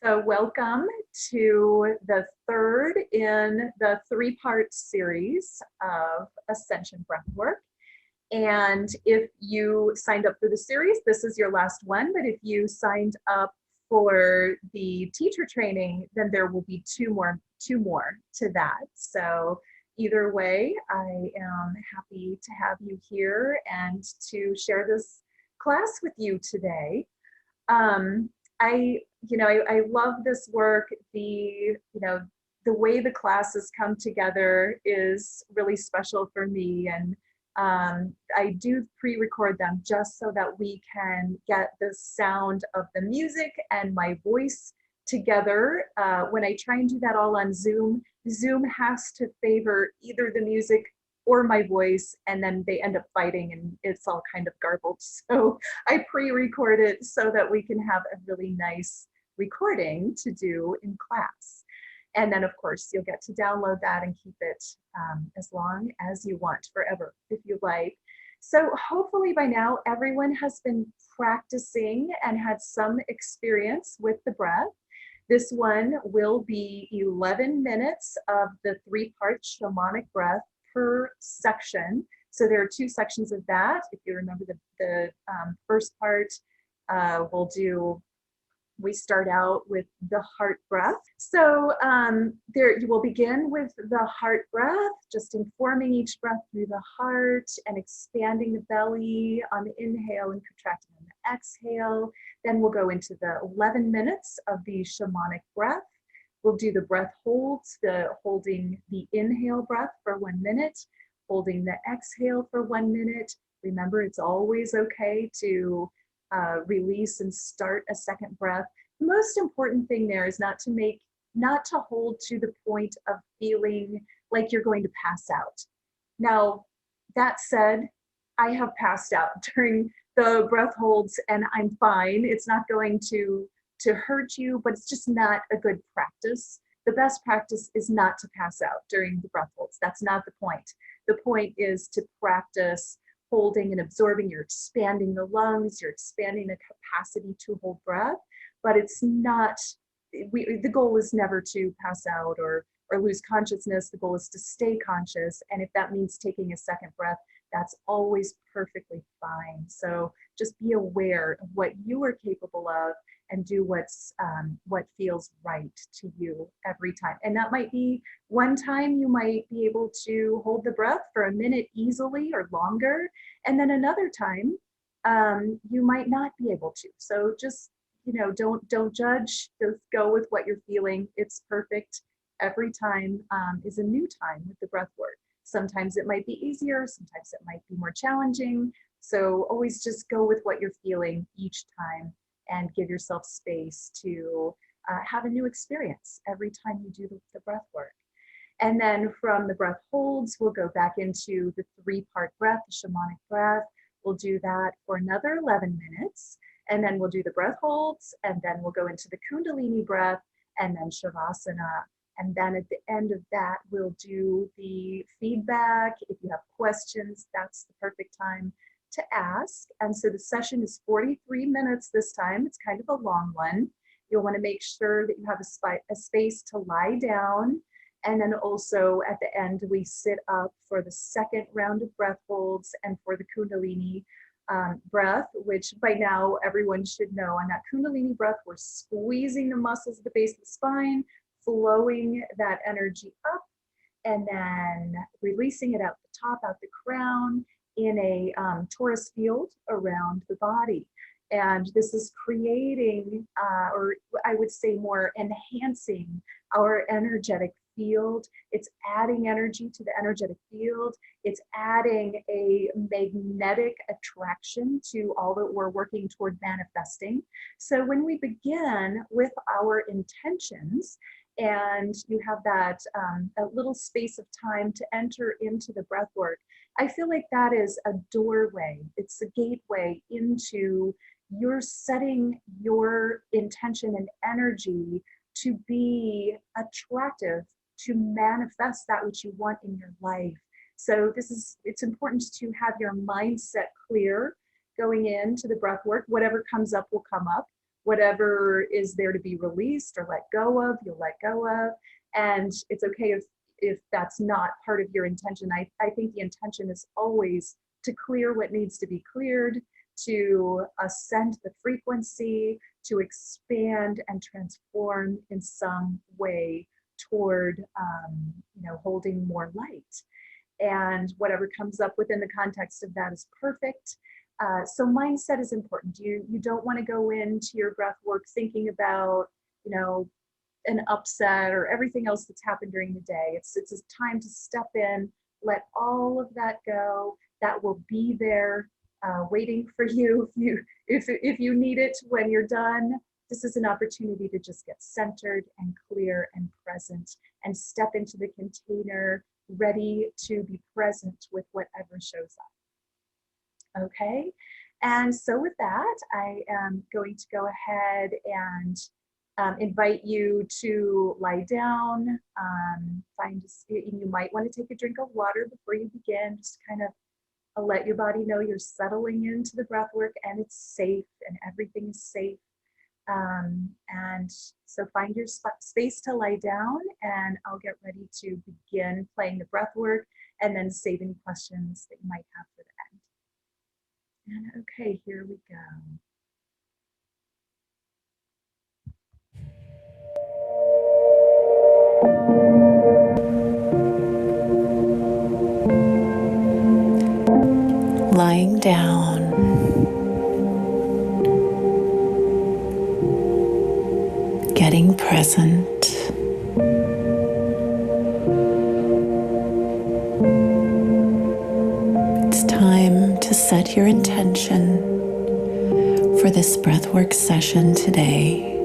So welcome to the third in the three-part series of Ascension Breathwork. And if you signed up for the series, this is your last one. But if you signed up for the teacher training, then there will be two more to that. So either way, I am happy to have you here and to share this class with you today. I love this work. The way the classes come together is really special for me, and I do pre-record them just so that we can get the sound of the music and my voice together. When I try and do that all on Zoom, Zoom has to favor either the music or my voice, and then they end up fighting and it's all kind of garbled. So I pre-record it so that we can have a really nice recording to do in class. And then of course you'll get to download that and keep it as long as you want, forever if you like. So hopefully by now everyone has been practicing and had some experience with the breath. This one will be 11 minutes of the three-part shamanic breath per section. So there are two sections of that. If you remember the first part, we start out with the heart breath. So you will begin with the heart breath, just informing each breath through the heart and expanding the belly on the inhale and contracting on the exhale. Then we'll go into the 11 minutes of the shamanic breath. We'll do the breath holds, holding the inhale breath for 1 minute, holding the exhale for 1 minute. Remember, it's always okay to release and start a second breath. The most important thing there is not to hold to the point of feeling like you're going to pass out. Now, that said, I have passed out during the breath holds and I'm fine. It's not going to hurt you, but it's just not a good practice. The best practice is not to pass out during the breath holds. That's not the point. The point is to practice holding and absorbing. You're expanding the lungs, you're expanding the capacity to hold breath, but it's not, the goal is never to pass out or lose consciousness. The goal is to stay conscious. And if that means taking a second breath, that's always perfectly fine. So just be aware of what you are capable of and do what feels right to you every time. And that might be one time you might be able to hold the breath for a minute easily or longer. And then another time you might not be able to. So just, don't judge, just go with what you're feeling. It's perfect. Every time is a new time with the breath work. Sometimes it might be easier, sometimes it might be more challenging. So always just go with what you're feeling each time and give yourself space to have a new experience every time you do the breath work. And then from the breath holds, we'll go back into the three-part breath, the shamanic breath. We'll do that for another 11 minutes. And then we'll do the breath holds, and then we'll go into the Kundalini breath, and then Shavasana. And then at the end of that, we'll do the feedback. If you have questions, that's the perfect time to ask. And so the session is 43 minutes this time. It's kind of a long one. You'll want to make sure that you have a space to lie down. And then also at the end, we sit up for the second round of breath holds and for the Kundalini breath, which by now everyone should know. On that Kundalini breath, we're squeezing the muscles at the base of the spine, flowing that energy up, and then releasing it out the top, out the crown, in a torus field around the body. And this is creating, or I would say more enhancing our energetic field. It's adding energy to the energetic field. It's adding a magnetic attraction to all that we're working toward manifesting. So when we begin with our intentions, and you have that a little space of time to enter into the breath work, I feel like that is a doorway. It's a gateway into you're setting your intention and energy to be attractive, to manifest that which you want in your life. So it's important to have your mindset clear going into the breath work. Whatever comes up will come up. whatever is there to be released or let go of, you'll let go of. And it's okay if that's not part of your intention. I think the intention is always to clear what needs to be cleared, to ascend the frequency, to expand and transform in some way toward holding more light. And whatever comes up within the context of that is perfect. So mindset is important. You don't want to go into your breath work thinking about, an upset or everything else that's happened during the day. It's a time to step in, let all of that go. That will be there waiting for you if you need it when you're done. This is an opportunity to just get centered and clear and present and step into the container ready to be present with whatever shows up. Okay, and so with that, I am going to go ahead and invite you to lie down. You might want to take a drink of water before you begin, just kind of let your body know you're settling into the breath work and it's safe and everything is safe. And so find your space to lie down, and I'll get ready to begin playing the breath work and then save any questions that you might have for the end. And okay, here we go. Lying down, getting present. It's time to set your intention for this breathwork session today.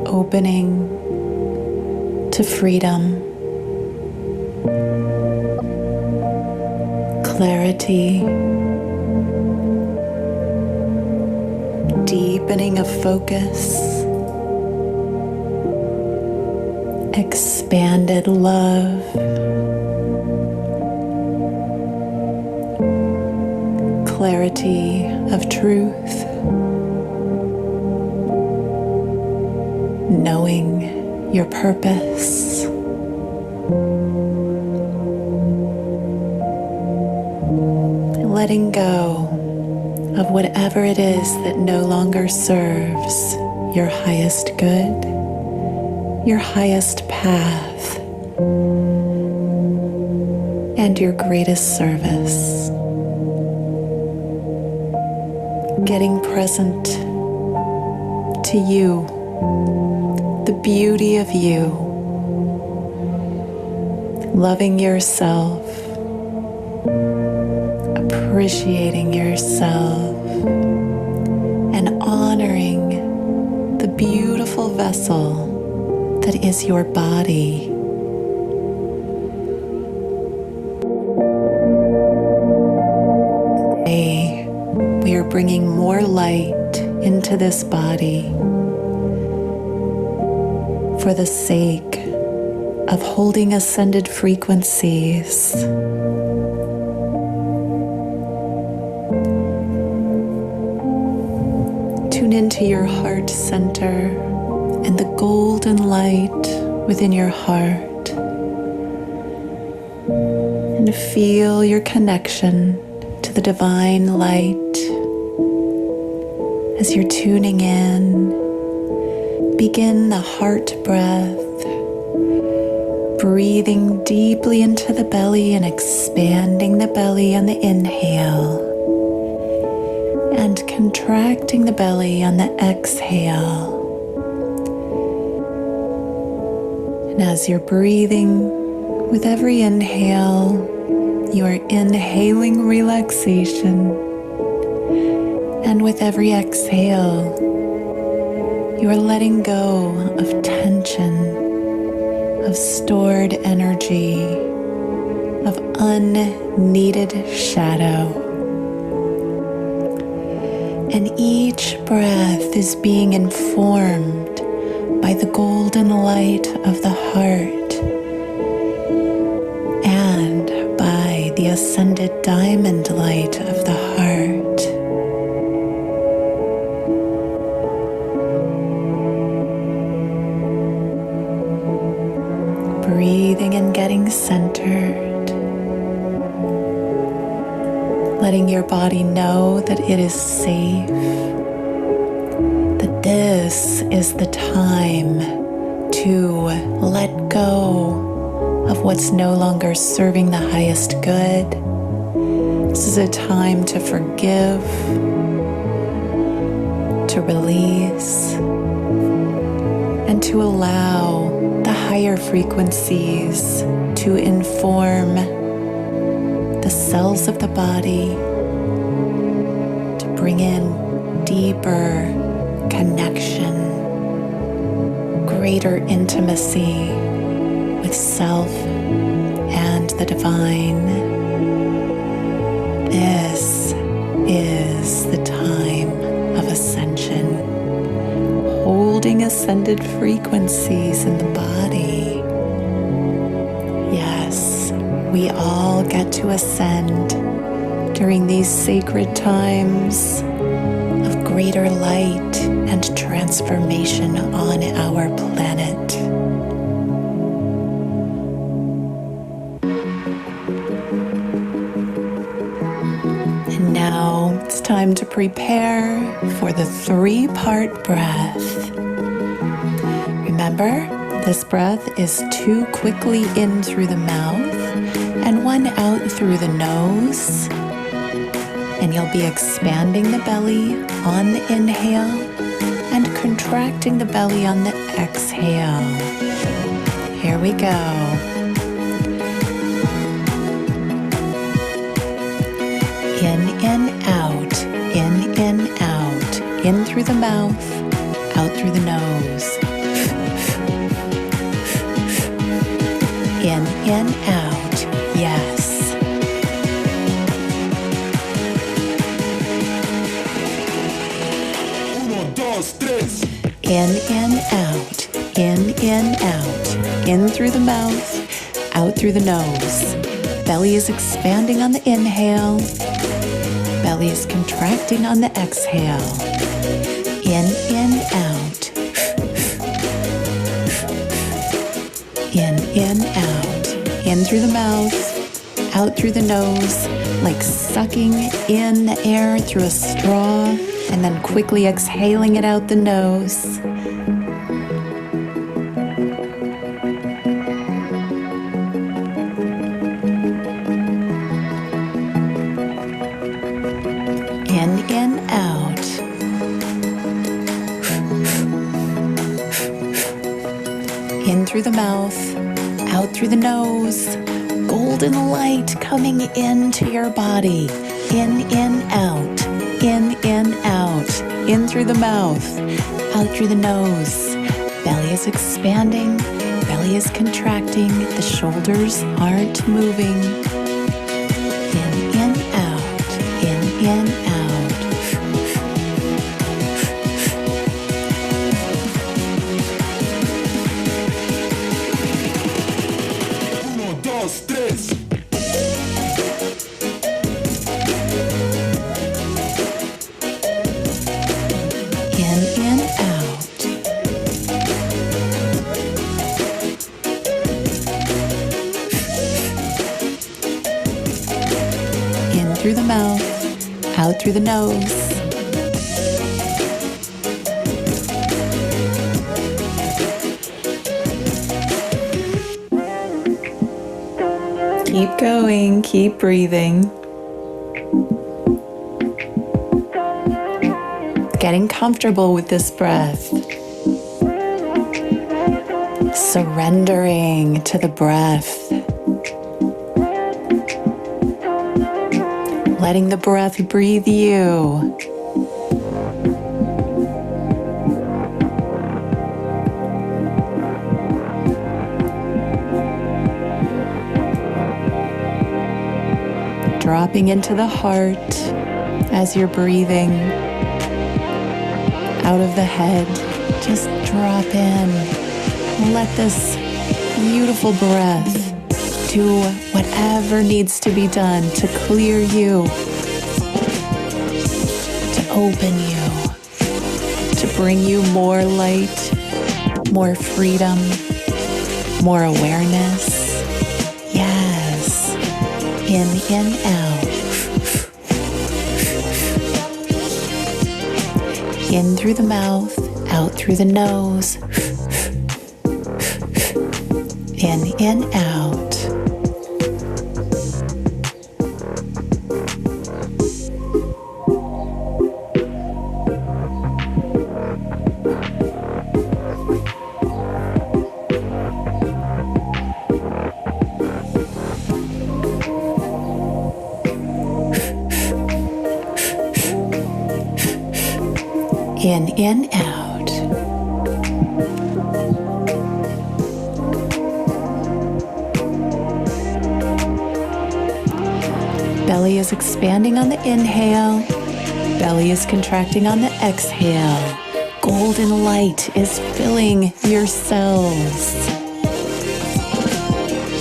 Opening to freedom, clarity, deepening of focus, expanded love, clarity of truth, knowing your purpose, letting go of whatever it is that no longer serves your highest good, your highest path, and your greatest service. Getting present to you, the beauty of you, loving yourself, appreciating yourself, and honoring the beautiful vessel that is your body. Today, we are bringing more light into this body for the sake of holding ascended frequencies. Tune into your heart center and the golden light within your heart, and feel your connection to the divine light as you're tuning in. Begin the heart breath, breathing deeply into the belly and expanding the belly on the inhale, and contracting the belly on the exhale. And as you're breathing, with every inhale, you are inhaling relaxation, and with every exhale, you are letting go of tension, of stored energy, of unneeded shadow. And each breath is being informed by the golden light of the heart and by the ascended diamond light of the heart. Breathing and getting centered. Letting your body know that it is safe. That this is the time to let go of what's no longer serving the highest good. This is a time to forgive, to release, and to allow the higher frequencies to inform the cells of the body, to bring in deeper connection, greater intimacy with self and the divine. This is the time of ascension, holding ascended frequencies in the body. Yes, we all get to ascend during these sacred times of greater light and transformation on our planet. And now it's time to prepare for the 3-part breath. Remember, this breath is 2 quickly in through the mouth and 1 out through the nose. And you'll be expanding the belly on the inhale and contracting the belly on the exhale. Here we go. In, out, in, out. In through the mouth, out through the nose. In, out, yes. In, out, in, out. In through the mouth, out through the nose. Belly is expanding on the inhale. Belly is contracting on the exhale. In, out. In, out. In through the mouth, out through the nose, like sucking in the air through a straw, and then quickly exhaling it out the nose. In, out. In through the mouth, out through the nose. Golden light coming into your body. In, out. In, out. In through the mouth, out through the nose. Belly is expanding, belly is contracting, the shoulders aren't moving. In, out. In, out. Through the mouth, out through the nose. Keep going, keep breathing. Getting comfortable with this breath. Surrendering to the breath. Letting the breath breathe you. Dropping into the heart as you're breathing. Out of the head, Just drop in. Let this beautiful breath do whatever needs to be done to clear you, to open you, to bring you more light, more freedom, more awareness. Yes. In, out. In through the mouth, out through the nose. In, out. In, out. Belly is expanding on the inhale. Belly is contracting on the exhale. Golden light is filling your cells,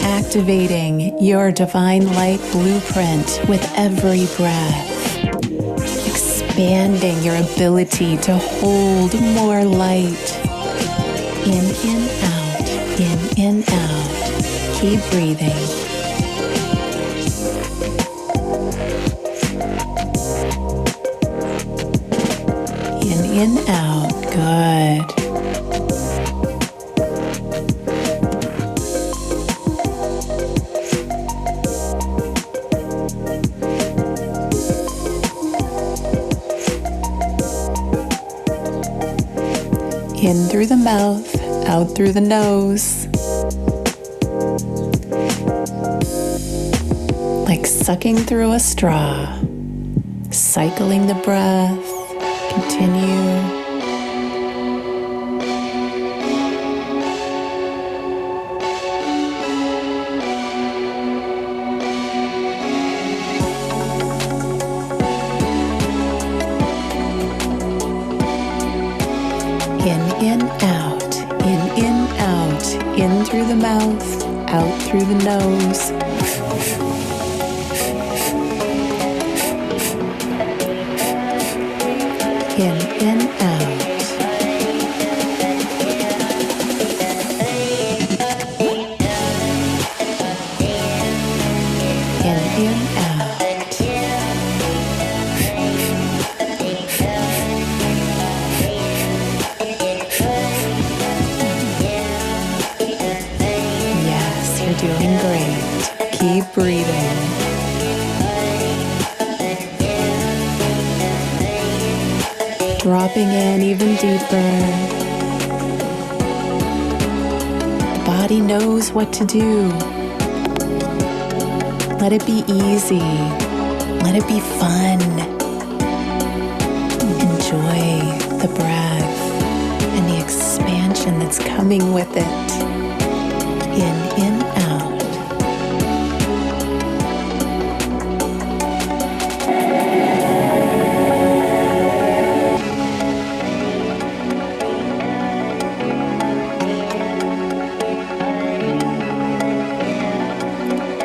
activating your divine light blueprint with every breath. Expanding your ability to hold more light. In, out. In, out. Keep breathing. In, out. Good. In through the mouth, out through the nose. Like sucking through a straw. Cycling the breath. Continue. In, out. In, out. In through the mouth, out through the nose. In, out. In, out. Yes, you're doing great. Keep breathing. Dropping in even deeper. The body knows what to do. Let it be easy. Let it be fun. Enjoy the breath and the expansion that's coming with it. In, out.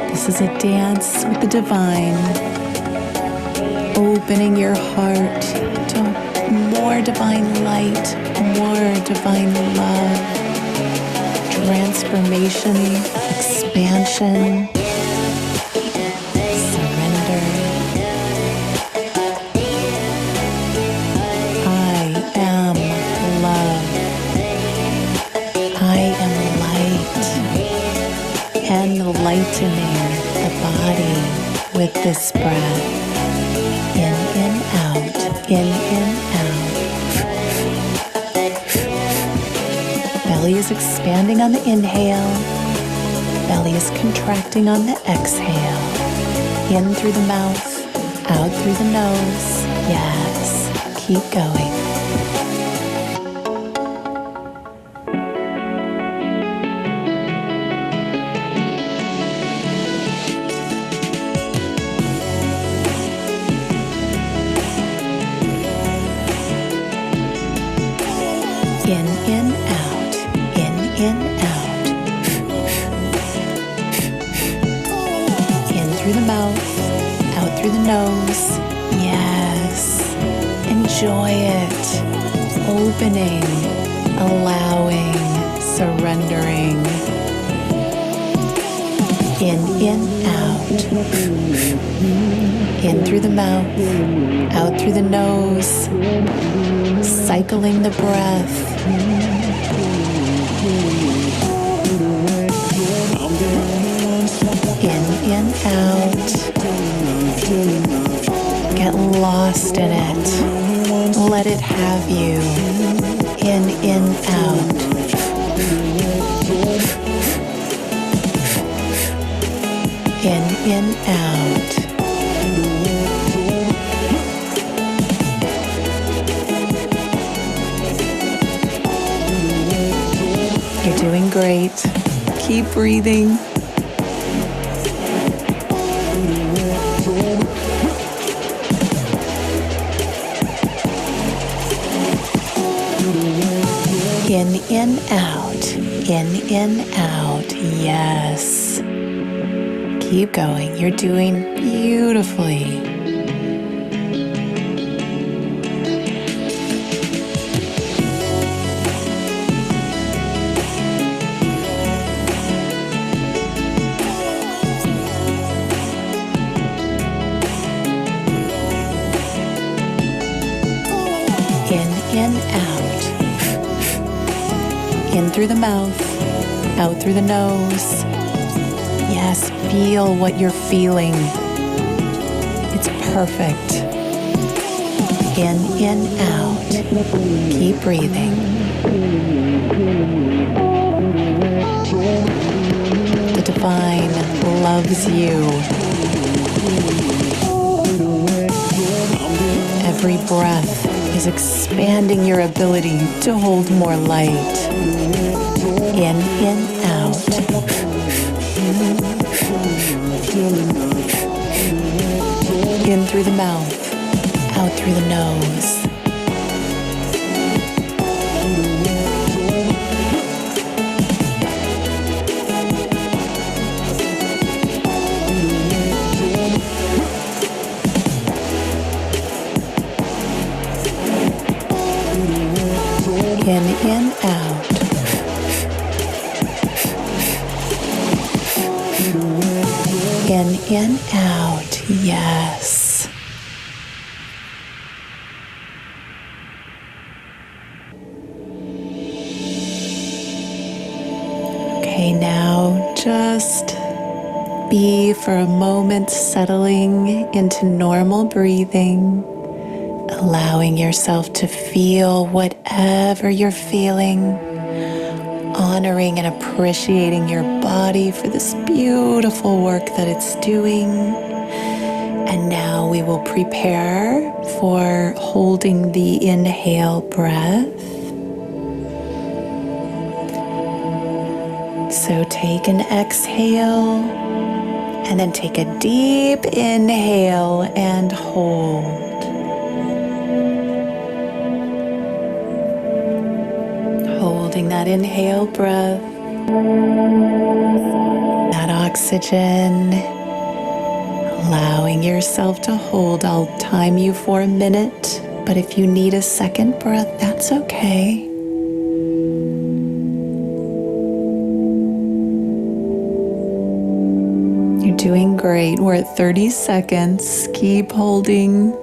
This is a dance with the divine, opening your heart to more divine light, more divine love, transformation, expansion, surrender. I am love. I am light. Enlightening the body with this breath. In, out. In, out. Belly is expanding on the inhale. Belly is contracting on the exhale. In through the mouth, out through the nose. Yes, keep going. In, through the mouth, out through the nose. Yes. Enjoy it. Opening, allowing, surrendering. In, out. In through the mouth, out through the nose. Cycling the breath. In, out. Get lost in it. Let it have you. In, out. In, out. You're doing great. Keep breathing. In, out. In, out. Yes. Keep going. You're doing beautifully. In, out. In through the mouth, out through the nose. Yes, feel what you're feeling. It's perfect. In, out. Keep breathing. The divine loves you. Every breath is expanding your ability to hold more light. In, out. In through the mouth, out through the nose. In, out. In, out. Yes. Okay, now just be for a moment settling into normal breathing, allowing yourself to feel whatever you're feeling, honoring and appreciating your body for this beautiful work that it's doing. And now we will prepare for holding the inhale breath. So take an exhale and then take a deep inhale and hold. Holding that inhale breath, that oxygen, allowing yourself to hold. I'll time you for a minute, but if you need a second breath, that's okay. You're doing great. We're at 30 seconds. Keep holding.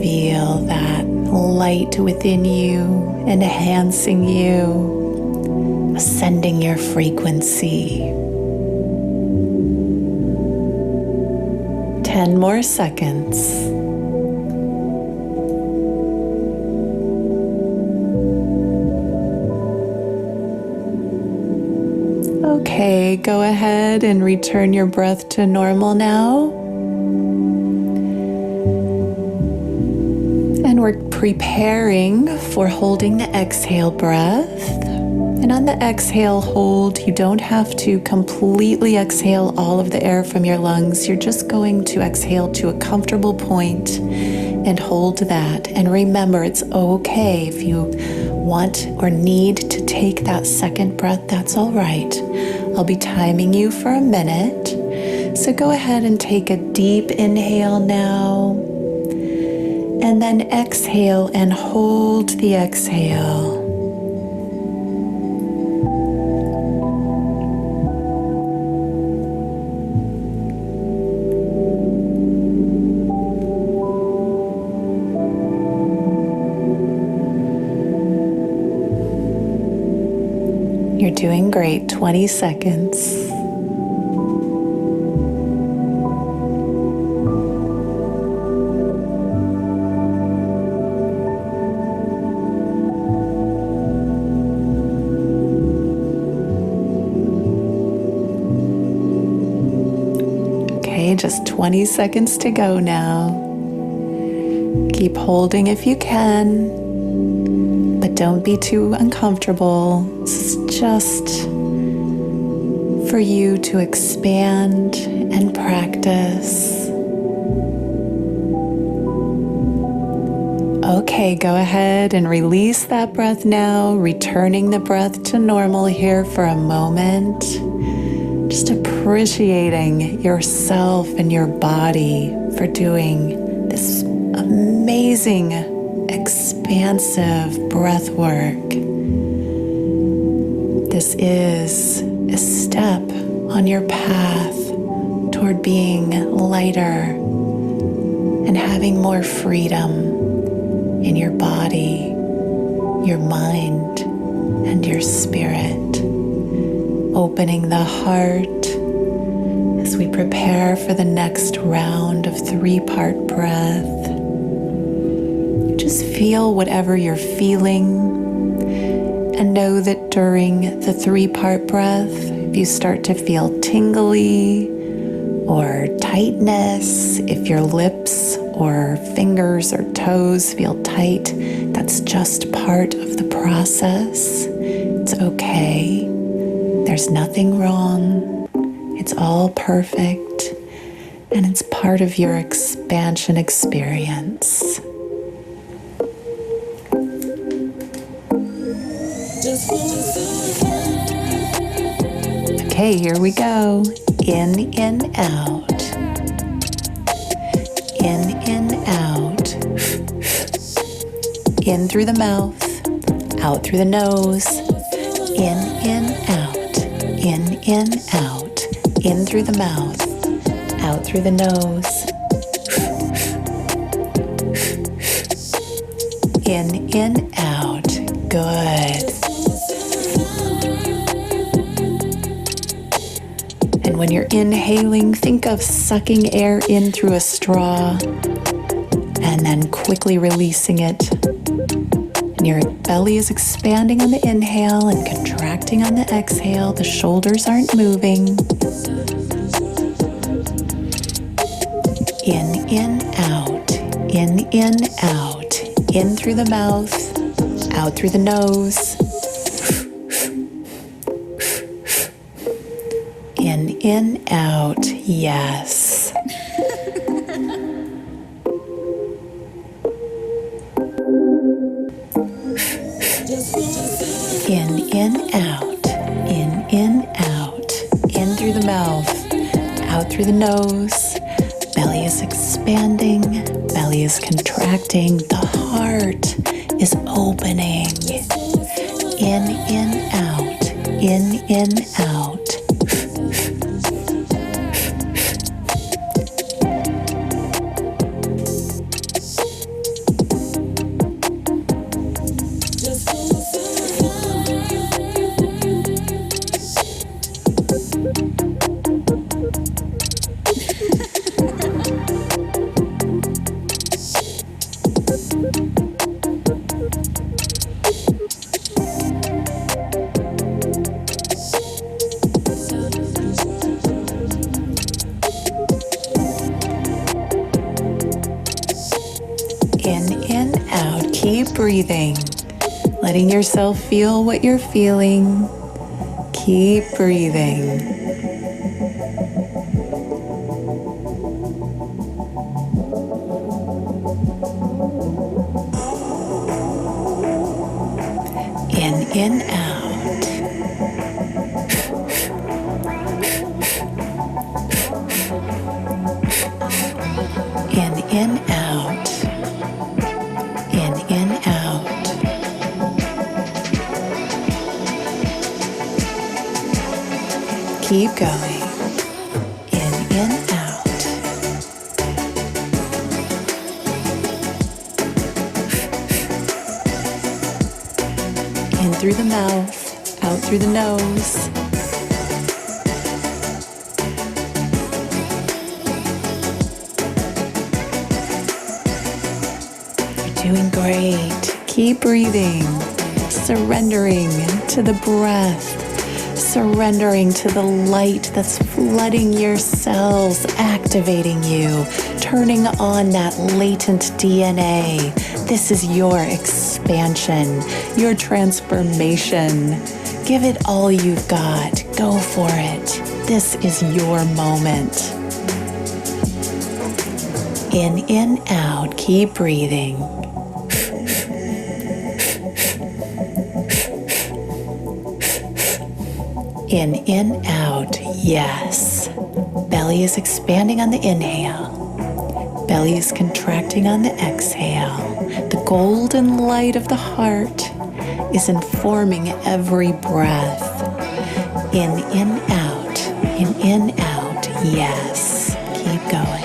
Feel that light within you, enhancing you, ascending your frequency. 10 more seconds. Okay, go ahead and return your breath to normal now. And we're preparing for holding the exhale breath. And on the exhale hold, you don't have to completely exhale all of the air from your lungs. You're just going to exhale to a comfortable point and hold that. And remember, it's okay if you want or need to take that second breath, that's all right. I'll be timing you for a minute. So go ahead and take a deep inhale now. And then exhale and hold the exhale. You're doing great. 20 seconds. Okay, just 20 seconds to go now. Keep holding if you can. But don't be too uncomfortable. This is just for you to expand and practice. Okay, go ahead and release that breath now, returning the breath to normal here for a moment. Just appreciating yourself and your body for doing this amazing, expansive breath work. This is a step on your path toward being lighter and having more freedom in your body, your mind, and your spirit. Opening the heart as we prepare for the next round of 3-part breath. Just feel whatever you're feeling and know that during the 3-part breath, if you start to feel tingly or tightness, if your lips or fingers or toes feel tight, that's just part of the process. It's okay. There's nothing wrong. It's all perfect, and it's part of your expansion experience. Okay, here we go. In, out. In, out. In through the mouth, out through the nose. In, out. In, out. In through the mouth, out through the nose. In, out. Good. And when you're inhaling, think of sucking air in through a straw and then quickly releasing it. And your belly is expanding on the inhale and contracting on the exhale. The shoulders aren't moving. In, out. In, out. In through the mouth, out through the nose. In, out. Yes. In, out. In, out. In through the mouth, out through the nose. Belly is expanding, belly is contracting, the heart is opening. In, out. In, out. In, out. Keep breathing. Letting yourself feel what you're feeling. Keep breathing. in, out. In, out. In, out. Keep going. In, out. In through the mouth, out through the nose. You're doing great. Keep breathing, surrendering to the breath, surrendering to the light that's flooding your cells, activating you, turning on that latent DNA. This is your expansion, your transformation. Give it all you've got. Go for it. This is your moment. In, out. Keep breathing. In, out. Yes. Belly is expanding on the inhale. Belly is contracting on the exhale. The golden light of the heart is informing every breath. In, out. In, out. Yes. Keep going.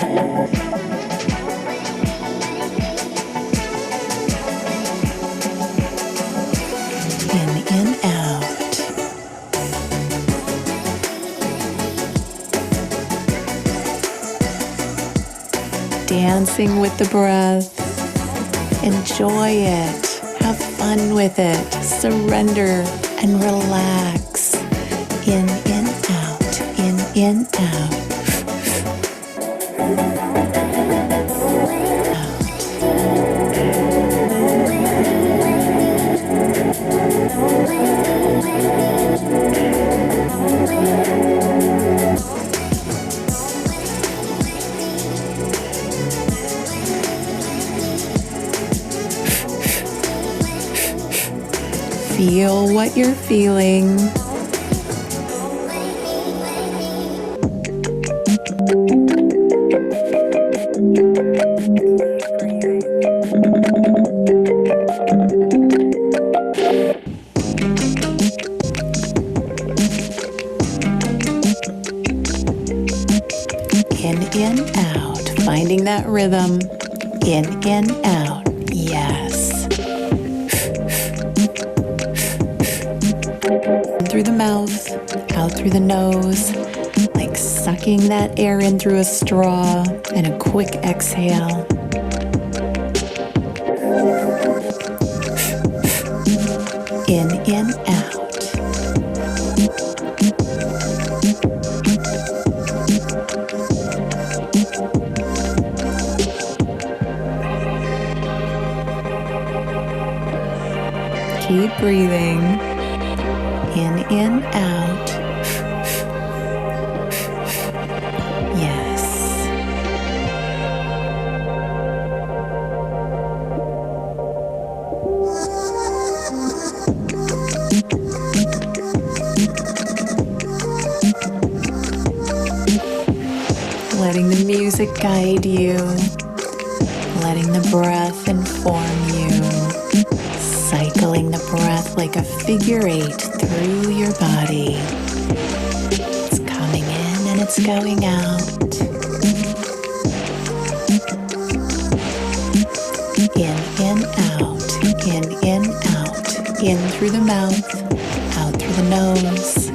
In, out. Dancing with the breath. Enjoy it. Have fun with it. Surrender and relax. In, out. In, out. Feel what you're feeling. In, out. Finding that rhythm. In, out. Yes. Through the mouth, out through the nose, like sucking that air in through a straw, and a quick exhale. In, out. Keep breathing. In, out. Yes. Letting the music guide you. Letting the breath inform you. Cycling the breath like a figure 8 through your body. It's coming in and it's going out. In, out. In, out. In through the mouth, out through the nose.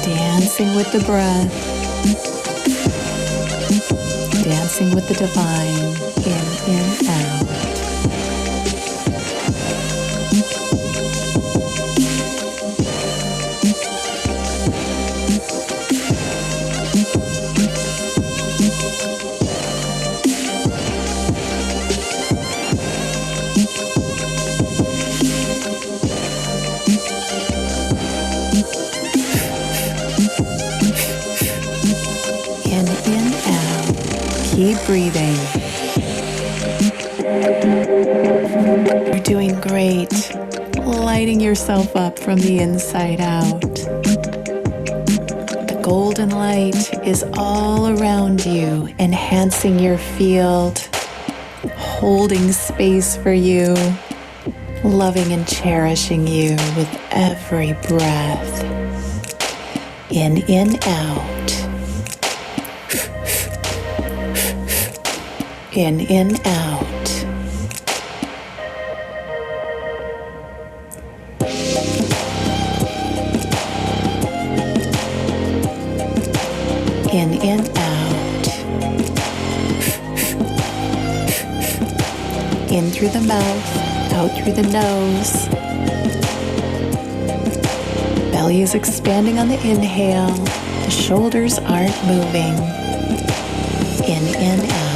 Dancing with the breath, dancing with the divine, in, out. Keep breathing. You're doing great. Lighting yourself up from the inside out. The golden light is all around you, enhancing your field, holding space for you, loving and cherishing you with every breath. In, out. In, out. In, out. In through the mouth, out through the nose. Belly is expanding on the inhale. The shoulders aren't moving. In, out.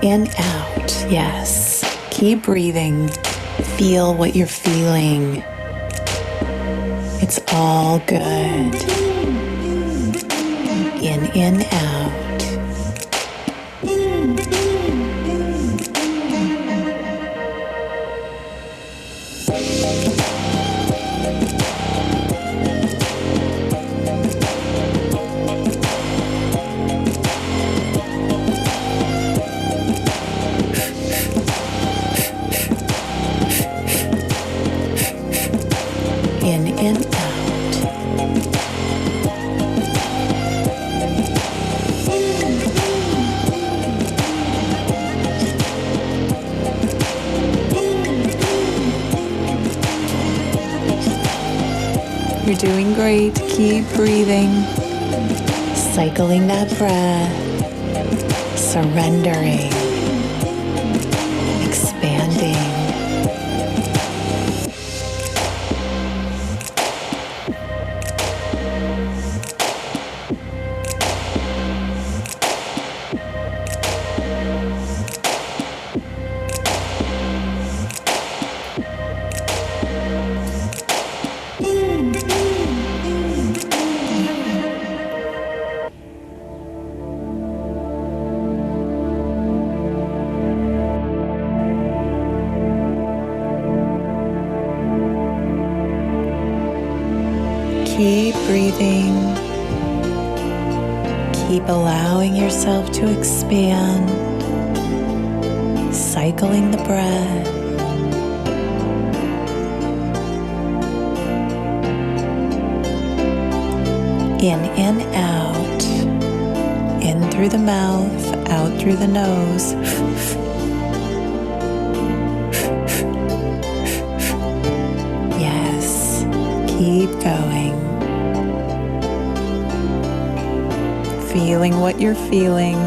In, out. Yes. Keep breathing. Feel what you're feeling. It's all good. In, out. In, out. You're doing great. Keep breathing. Cycling that breath. Surrendering. Expanding. Keep breathing. Keep allowing yourself to expand. Cycling the breath. In, out. In through the mouth, out through the nose. Yes, keep going. Feeling what you're feeling,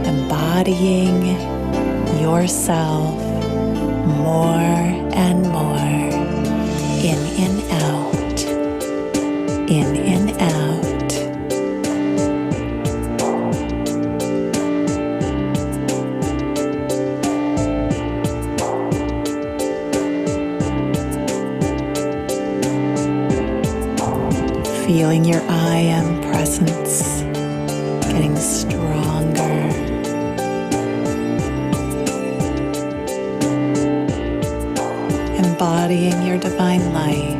embodying yourself more and more. In, out. In, out. Feeling your I am presence getting stronger. Embodying your divine light.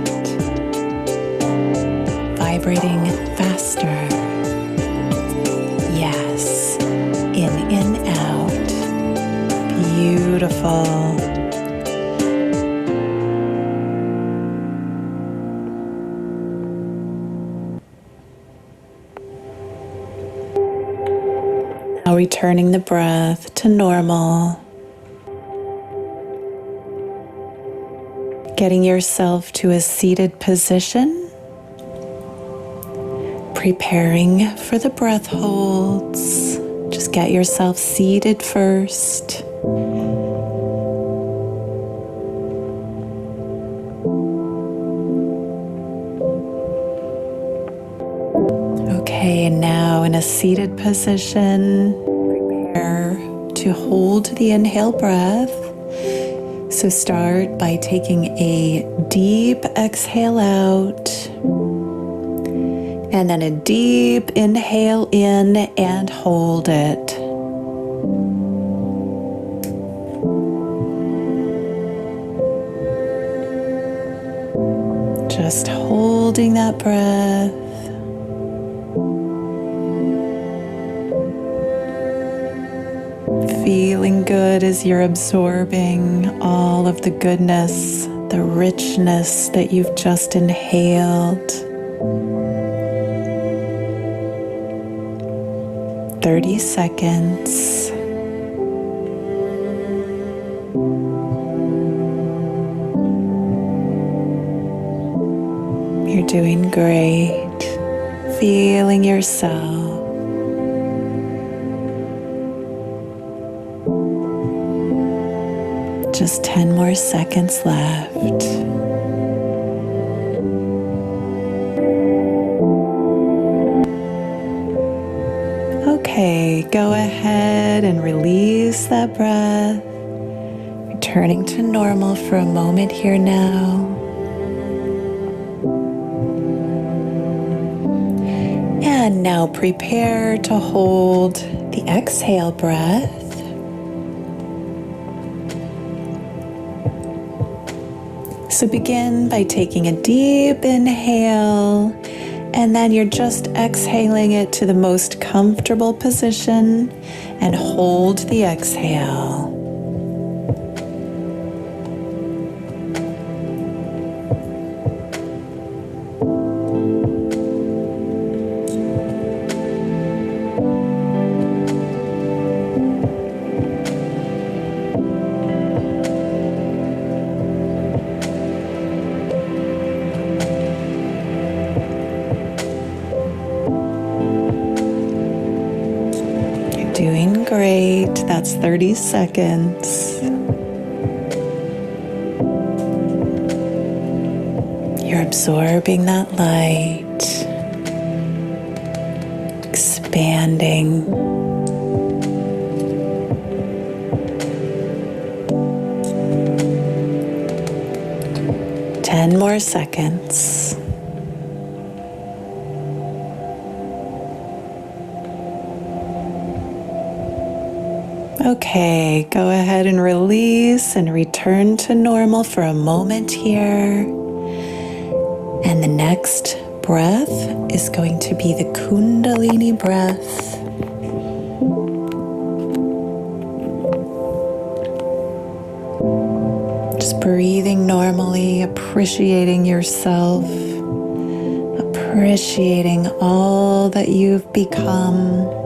Vibrating faster. Yes. In, out. Beautiful. Now returning the breath to normal. Getting yourself to a seated position. Preparing for the breath holds. Just get yourself seated first. Okay, and now in a seated position, prepare to hold the inhale breath. So start by taking a deep exhale out, and then a deep inhale in and hold it. Just holding that breath. Feeling good as you're absorbing all of the goodness, the richness that you've just inhaled. 30 seconds. You're doing great. Feeling yourself. Just 10 more seconds left. Okay, go ahead and release that breath. Returning to normal for a moment here now. And now prepare to hold the exhale breath. So begin by taking a deep inhale, and then you're just exhaling it to the most comfortable position and hold the exhale. Doing great. That's 30 seconds. You're absorbing that light, expanding. Ten more seconds. Okay, go ahead and release and return to normal for a moment here. And the next breath is going to be the Kundalini breath. Just breathing normally, appreciating yourself, appreciating all that you've become.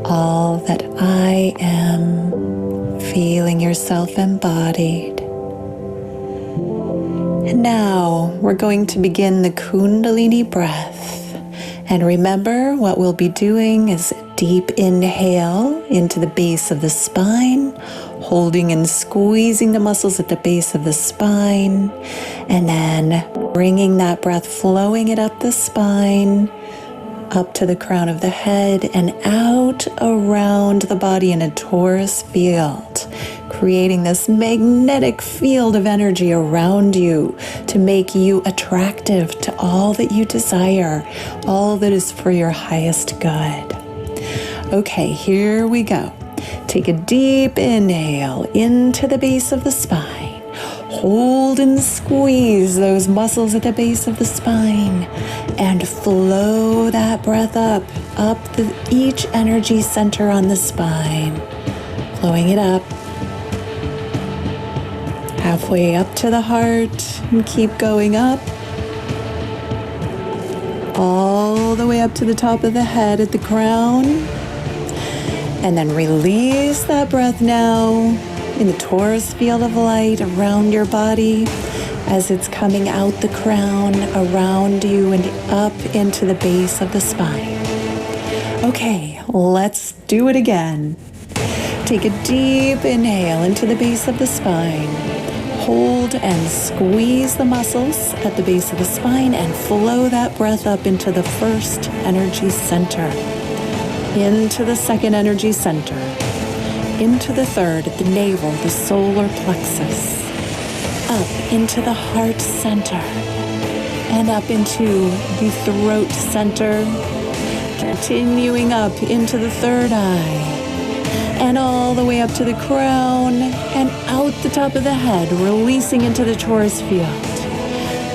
All that I am, feeling yourself embodied. And now we're going to begin the Kundalini breath. And remember, what we'll be doing is a deep inhale into the base of the spine, holding and squeezing the muscles at the base of the spine, and then bringing that breath, flowing it up the spine, up to the crown of the head and out around the body in a torus field, creating this magnetic field of energy around you to make you attractive to all that you desire, all that is for your highest good. Okay, here we go. Take a deep inhale into the base of the spine. Hold and squeeze those muscles at the base of the spine and flow that breath up each energy center on the spine, flowing it up, halfway up to the heart, and keep going up, all the way up to the top of the head at the crown, and then release that breath now in the torus field of light around your body as it's coming out the crown, around you, and up into the base of the spine. Okay, let's do it again. Take a deep inhale into the base of the spine. Hold and squeeze the muscles at the base of the spine and flow that breath up into the first energy center, into the second energy center, into the third at the navel, the solar plexus, up into the heart center, and up into the throat center, continuing up into the third eye, and all the way up to the crown and out the top of the head, releasing into the torus field.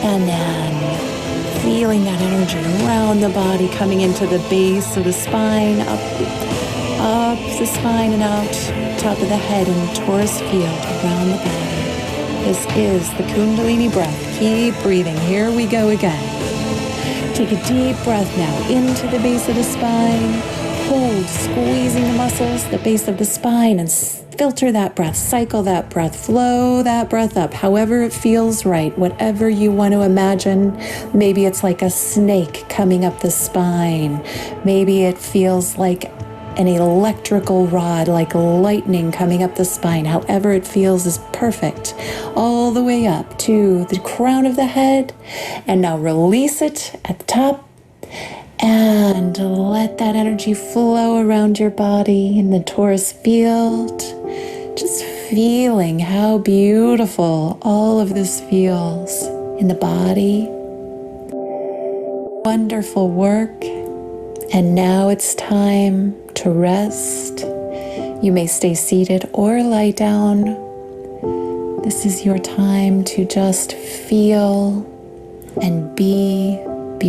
And then feeling that energy around the body, coming into the base of the spine, up the spine and out, top of the head in the torus field around the body. This is the Kundalini breath. Keep breathing. Here we go again. Take a deep breath now into the base of the spine. Hold, squeezing the muscles, the base of the spine, and filter that breath, cycle that breath, flow that breath up, however it feels right, whatever you want to imagine. Maybe it's like a snake coming up the spine. Maybe it feels like an electrical rod, like lightning coming up the spine. However it feels is perfect. All the way up to the crown of the head. And now release it at the top. And let that energy flow around your body in the torus field. Just feeling how beautiful all of this feels in the body. Wonderful work. And now it's time to rest. You may stay seated or lie down. This is your time to just feel and be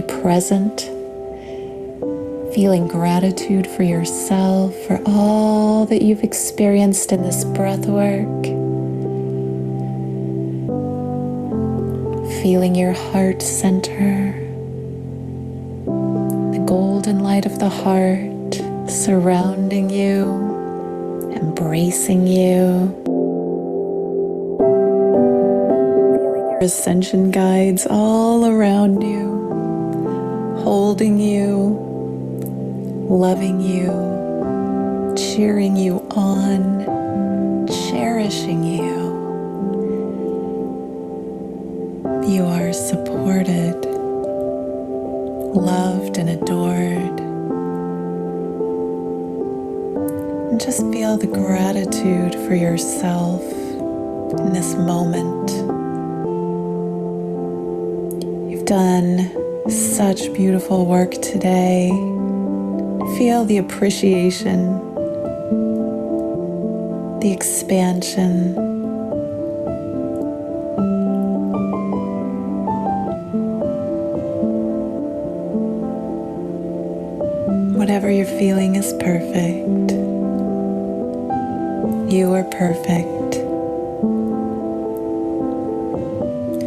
present. Feeling gratitude for yourself, for all that you've experienced in this breath work. Feeling your heart center, the golden light of the heart surrounding you, embracing you. Feeling your ascension guides all around you, holding you, loving you, cheering you on, cherishing you. You are supported, loved, and adored. And just feel the gratitude for yourself in this moment. You've done such beautiful work today. Feel the appreciation, the expansion. Whatever you're feeling is perfect. You are perfect.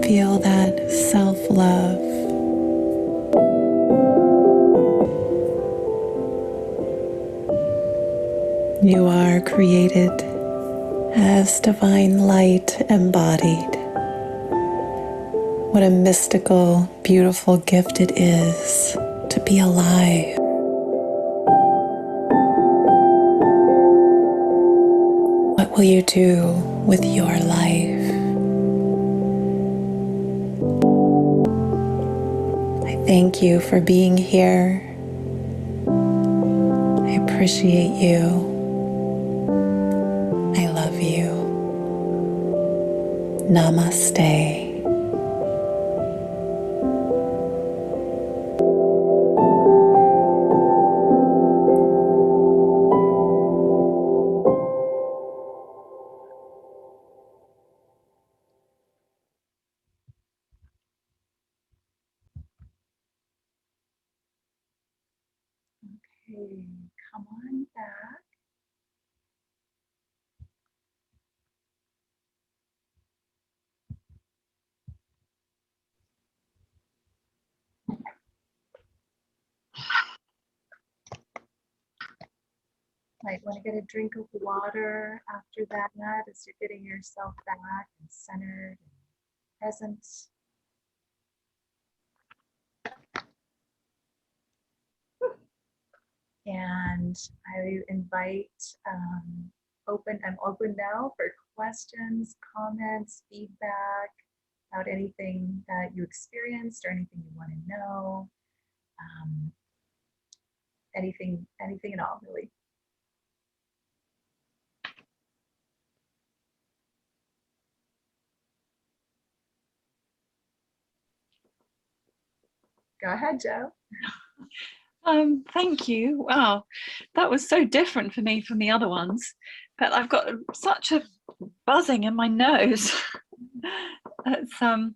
Feel that self-love. You are created as divine light embodied. What a mystical, beautiful gift it is to be alive. What will you do with your life? I thank you for being here. I appreciate you. I love you. Namaste. Okay, come on back. Might want to get a drink of water after that as you're getting yourself back and centered and present. And I invite I'm open now for questions, comments, feedback about anything that you experienced or anything you want to know. Anything at all, really. Go ahead, Joe. Thank you. Wow, that was so different for me from the other ones, but I've got such a buzzing in my nose. It's, so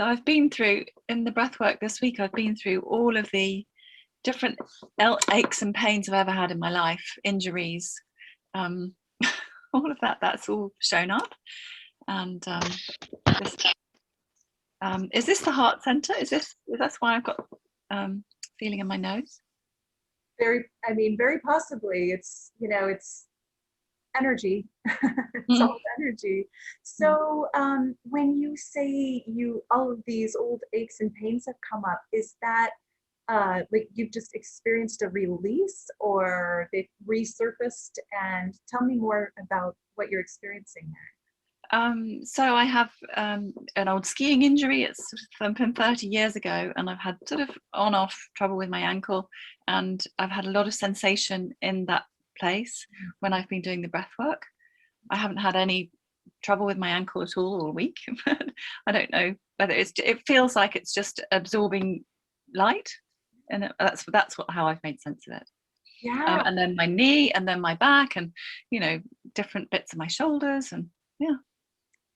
I've been through, in the breathwork this week, I've been through all of the different aches and pains I've ever had in my life, injuries, all of that's all shown up. And is this the heart center? That's why I've got feeling in my nose? Very possibly. It's, it's energy. It's all energy. So when you say all of these old aches and pains have come up, is that like you've just experienced a release, or they've resurfaced? And tell me more about what you're experiencing there. So I have an old skiing injury. It's from 30 years ago, and I've had sort of on-off trouble with my ankle, and I've had a lot of sensation in that place when I've been doing the breath work. I haven't had any trouble with my ankle at all week. I don't know whether it feels like it's just absorbing light, and that's how I've made sense of it. Yeah. And then my knee, and then my back, and different bits of my shoulders, and yeah.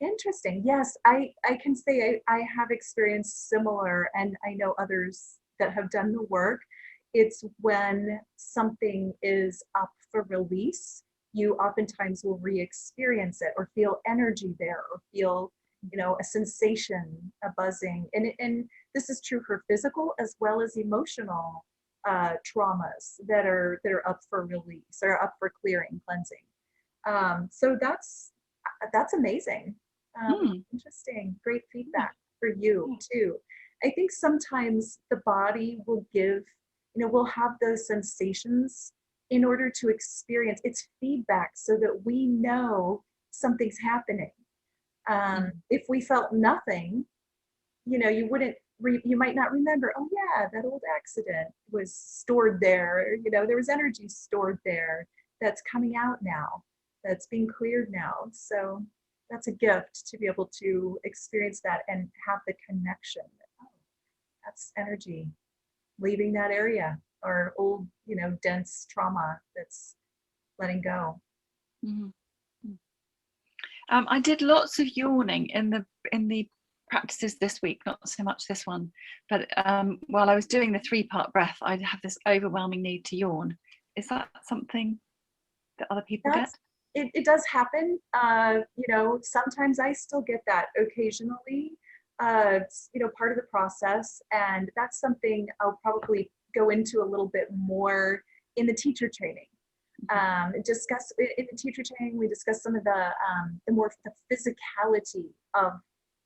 Interesting. Yes, I can say I have experienced similar, and I know others that have done the work. It's when something is up for release, you oftentimes will re-experience it, or feel energy there, or feel, a sensation, a buzzing. And this is true for physical as well as emotional traumas that are up for release, or up for clearing, cleansing. So that's amazing. Interesting. Great feedback for you too. I think sometimes the body will give, we'll have those sensations in order to experience its feedback, so that we know something's happening. If we felt nothing, you might not remember, oh yeah, that old accident was stored there. There was energy stored there that's coming out now, that's being cleared now. So that's a gift to be able to experience that and have the connection. Oh, that's energy leaving that area, or old, dense trauma that's letting go. I did lots of yawning in the practices this week, not so much this one, but while I was doing the 3-part breath, I'd have this overwhelming need to yawn. Is that something that other people get? It does happen. Sometimes I still get that occasionally. It's, part of the process, and that's something I'll probably go into a little bit more in the teacher training. In the teacher training, we discuss some of the physicality of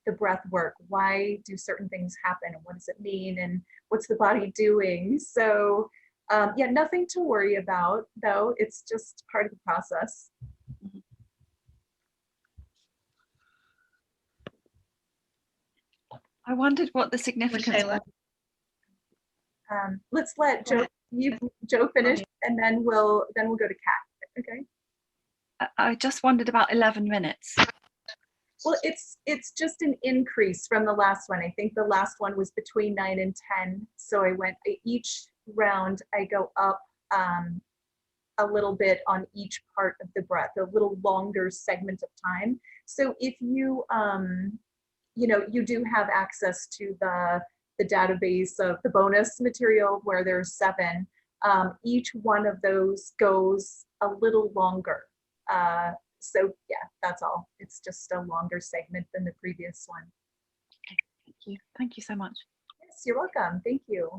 the breath work. Why do certain things happen, and what does it mean, and what's the body doing? So nothing to worry about, though. It's just part of the process. I wondered what the significance was. Let's let Joe finish, and then we'll go to Kat. Okay. I just wondered about 11 minutes. Well, it's just an increase from the last one. I think the last one was between 9 and 10. So each round I go up a little bit on each part of the breath, a little longer segment of time. So if you you do have access to the database of the bonus material, where there's 7. Each one of those goes a little longer. So yeah, that's all. It's just a longer segment than the previous one. Okay, thank you. Thank you so much. Yes, you're welcome. Thank you.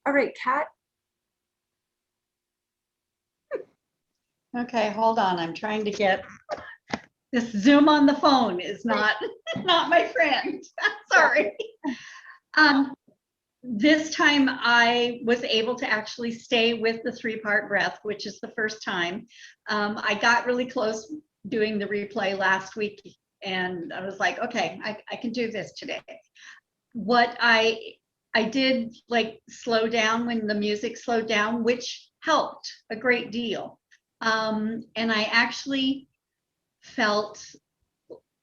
All right, Kat. Okay, hold on. I'm trying to get this Zoom on the phone is not my friend. Sorry. this time I was able to actually stay with the 3-part breath, which is the first time. I got really close doing the replay last week, and I was like, okay, I can do this today. What I did, like, slow down when the music slowed down, which helped a great deal. And I actually felt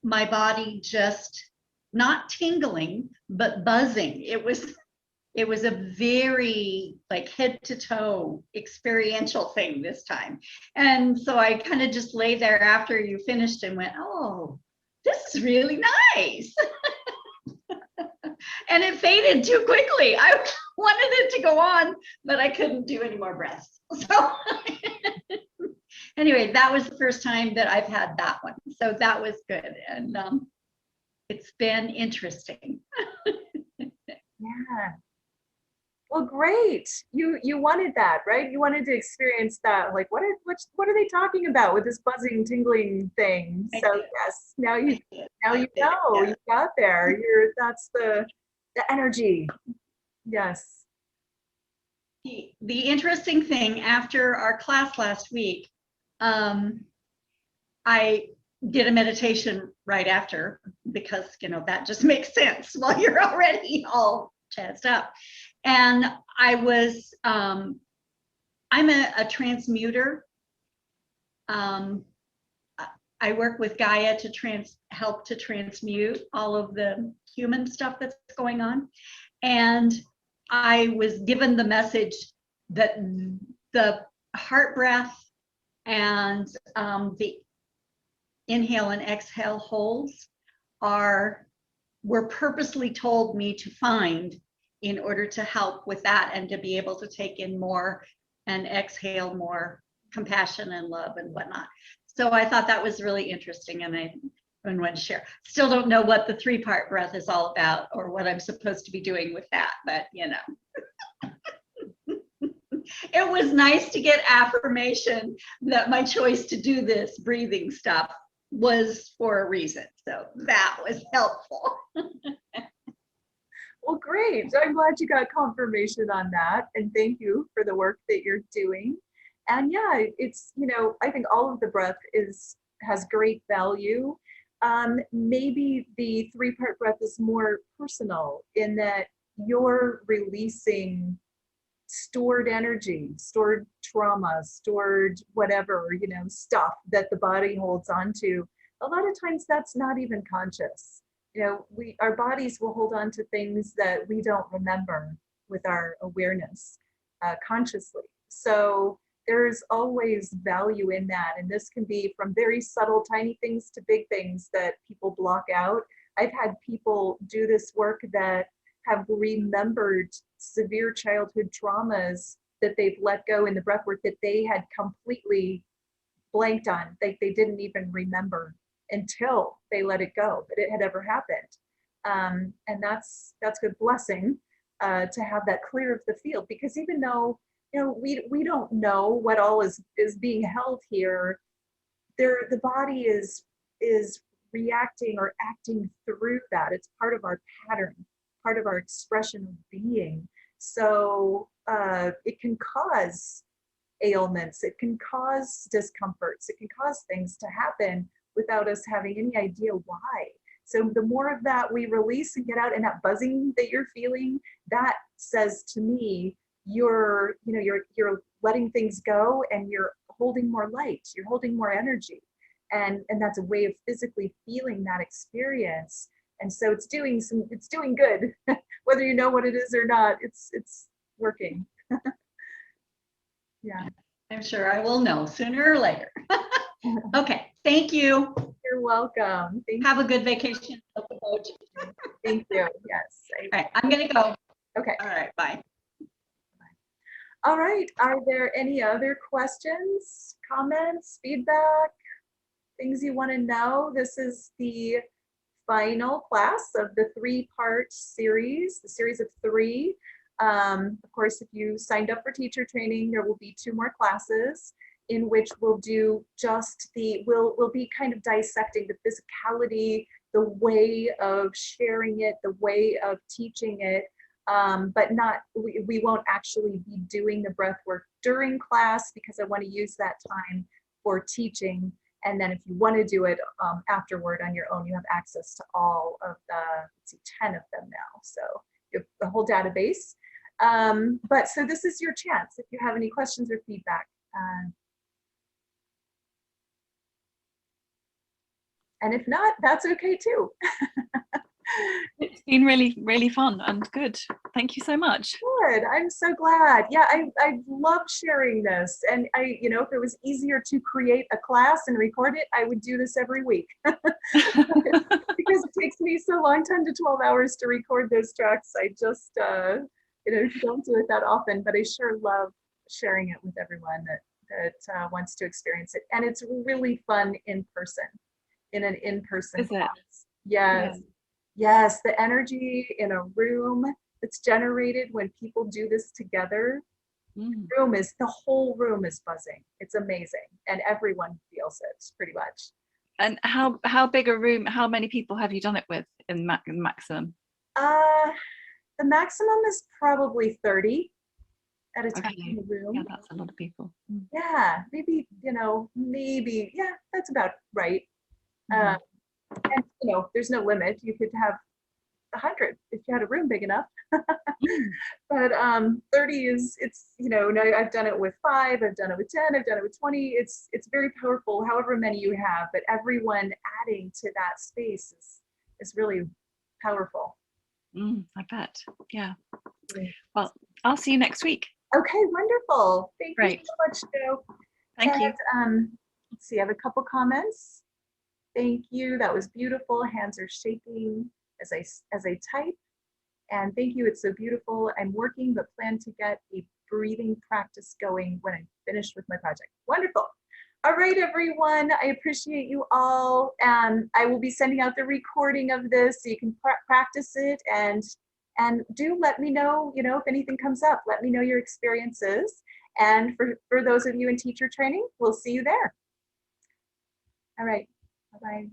my body just not tingling, but buzzing. It was a very, like, head to toe experiential thing this time. And so I kind of just lay there after you finished and went, oh, this is really nice. And it faded too quickly. I wanted it to go on, but I couldn't do any more breaths. So anyway, that was the first time that I've had that one. So that was good. And it's been interesting. Yeah. Well, great. You wanted that, right? You wanted to experience that. Like, what are they talking about with this buzzing, tingling thing? I So did. yes, now you I did, know, yeah. you got there. That's the energy. Yes. The interesting thing, after our class last week, I did a meditation right after, because, you know, that just makes sense while you're already all jazzed up. And I was, I'm a transmuter. I work with Gaia to help to transmute all of the human stuff that's going on. And I was given the message that the heart breath and the inhale and exhale holds were purposely told me to find in order to help with that and to be able to take in more and exhale more compassion and love and whatnot. So I thought that was really interesting, and I wanted to share. Still don't know what the 3-part breath is all about or what I'm supposed to be doing with that, but you know. It was nice to get affirmation that my choice to do this breathing stuff was for a reason. So that was helpful. Well, great. I'm glad you got confirmation on that. And thank you for the work that you're doing. And yeah, it's, you know, I think all of the breath has great value. Maybe the 3-part breath is more personal in that you're releasing stored energy, stored trauma, stored whatever, you know, stuff that the body holds on to. A lot of times that's not even conscious. You know, our bodies will hold on to things that we don't remember with our awareness consciously. So there's always value in that. And this can be from very subtle, tiny things to big things that people block out. I've had people do this work that have remembered severe childhood traumas that they've let go in the breathwork that they had completely blanked on. They didn't even remember until they let it go that it had ever happened. And that's good blessing to have that clear of the field, because even though, you know, we don't know what all is being held here, the body is reacting or acting through that. It's part of our pattern, part of our expression of being. So it can cause ailments, it can cause discomforts, it can cause things to happen without us having any idea why. So the more of that we release and get out, and that buzzing that you're feeling, that says to me, you're letting things go, and you're holding more light, you're holding more energy. And that's a way of physically feeling that experience. And so it's doing good, whether you know what it is or not. It's working. Yeah. I'm sure I will know sooner or later. Okay, thank you. You're welcome. Have a good vacation. Thank you. Yes. All right, I'm gonna go. Okay. All right, bye. All right. Are there any other questions, comments, feedback, things you want to know? This is the final class of the 3-part series, the series of 3. Of course, if you signed up for teacher training, there will be 2 more classes in which we'll do just we'll be kind of dissecting the physicality, the way of sharing it, the way of teaching it. but not, we won't actually be doing the breath work during class because I want to use that time for teaching. And then if you want to do it afterward on your own, you have access to all of the, let's see, 10 of them now. So you have the whole database. But so this is your chance if you have any questions or feedback. And if not, that's okay too. It's been really, really fun and good. Thank you so much. Good. I'm so glad. Yeah, I love sharing this. And if it was easier to create a class and record it, I would do this every week. Because it takes me so long, 10 to 12 hours to record those tracks. I just, don't do it that often, but I sure love sharing it with everyone that wants to experience it. And it's really fun in person, in an in-person class. Yes. Yeah. Yes, the energy in a room that's generated when people do this together, the whole room is buzzing. It's amazing. And everyone feels it pretty much. And how big a room, how many people have you done it with in maximum? The maximum is probably 30 at a time in the room. Yeah, that's a lot of people. Yeah, maybe, yeah, that's about right. And there's no limit. You could have 100 if you had a room big enough. But 30 now I've done it with 5, I've done it with 10, I've done it with 20. It's very powerful, however many you have, but everyone adding to that space is really powerful. I bet. Yeah. Well, I'll see you next week. Okay, wonderful. Thank you so much, Jo. Thank you. Let's see, I have a couple comments. Thank you. That was beautiful. Hands are shaking as I type. And thank you. It's so beautiful. I'm working, but plan to get a breathing practice going when I'm finished with my project. Wonderful. All right, everyone. I appreciate you all. And I will be sending out the recording of this so you can practice it. And do let me know, if anything comes up. Let me know your experiences. And for those of you in teacher training, we'll see you there. All right. Bye-bye.